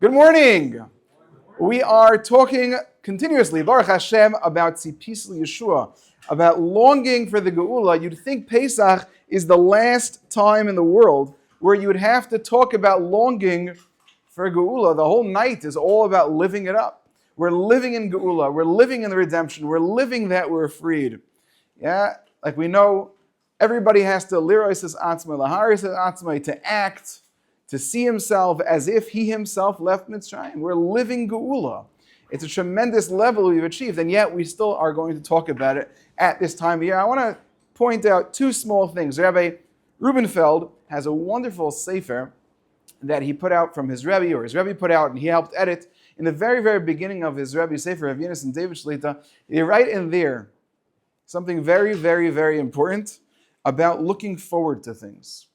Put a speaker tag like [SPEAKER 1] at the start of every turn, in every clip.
[SPEAKER 1] Good morning. We are talking continuously, Baruch Hashem, about Tzipis Yeshua, about longing for the Geula. You'd think Pesach is the last time in the world where you would have to talk about longing for Geula. The whole night is all about living it up. We're living in Geula. We're living in the redemption. We're living that we're freed. Yeah, like we know, everybody has to lirois es atzmai, laharis es atzmai, to act, to see himself as if he himself left Mitzrayim. We're living Geula. It's a tremendous level we've achieved, and yet we still are going to talk about it at this time of year. I want to point out two small things. Rabbi Rubenfeld has a wonderful sefer that he put out from his Rebbe, or his Rebbe put out, and he helped edit. In the very, very beginning of his Rebbe sefer, Rav Yunus and David Shlita, they write in there something very, very, very important about looking forward to things.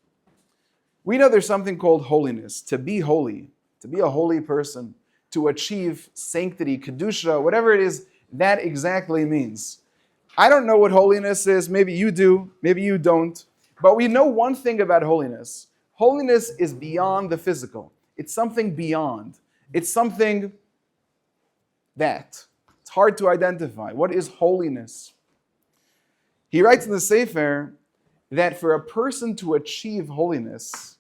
[SPEAKER 1] We know there's something called holiness, to be holy, to be a holy person, to achieve sanctity, kedusha, whatever it is that exactly means. I don't know what holiness is. Maybe you do, maybe you don't. But we know one thing about holiness. Holiness is beyond the physical. It's something beyond. It's something that. It's hard to identify. What is holiness? He writes in the Sefer that for a person to achieve holiness,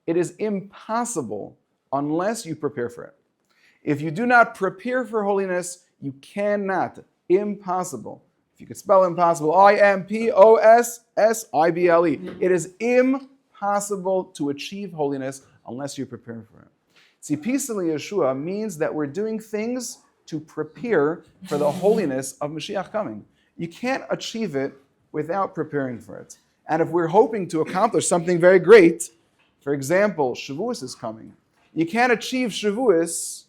[SPEAKER 1] it is impossible unless you prepare for it. If you do not prepare for holiness, you cannot. Impossible. If you could spell impossible, I-M-P-O-S-S-I-B-L-E. It is impossible to achieve holiness unless you prepare for it. Tzipis Yeshua means that we're doing things to prepare for the holiness of Mashiach coming. You can't achieve it without preparing for it. And if we're hoping to accomplish something very great, for example, Shavuos is coming. You can't achieve Shavuos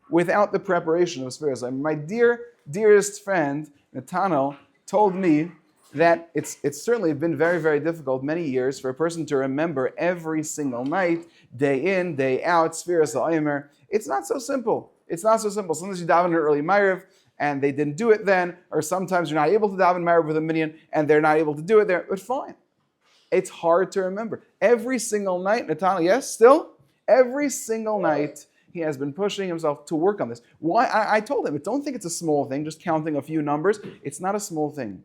[SPEAKER 1] without the preparation of Sfiras. My dearest friend, Nathaniel, told me that it's certainly been very, very difficult many years for a person to remember every single night, day in, day out, Sfiras al-Aymer. It's not so simple. It's not so simple. Sometimes you daven an early Ma'ariv, and they didn't do it then, or sometimes you're not able to daven Ma'ariv with a minyan, and they're not able to do it there, but fine. It's hard to remember. Every single night, Nathaniel, yes, still? Every single night, he has been pushing himself to work on this. Why? I told him, don't think it's a small thing, just counting a few numbers. It's not a small thing.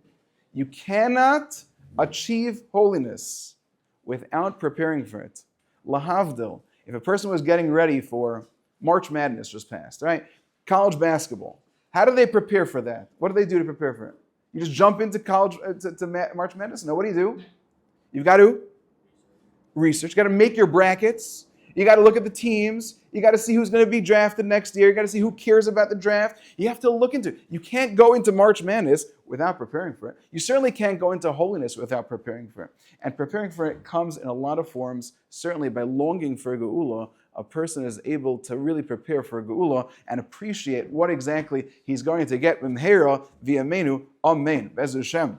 [SPEAKER 1] You cannot achieve holiness without preparing for it. Lahavdil, if a person was getting ready for March Madness just passed, right? College basketball. How do they prepare for that? What do they do to prepare for it? You just jump into college, to March Madness? No, what do? You've got to research. You've got to make your brackets. You got to look at the teams. You got to see who's going to be drafted next year. You got to see who cares about the draft. You have to look into it. You can't go into March Madness without preparing for it. You certainly can't go into holiness without preparing for it. And preparing for it comes in a lot of forms. Certainly by longing for Geula, a person is able to really prepare for Geula and appreciate what exactly he's going to get. V'mheira v'yameinu, amen. Be'ez Hashem.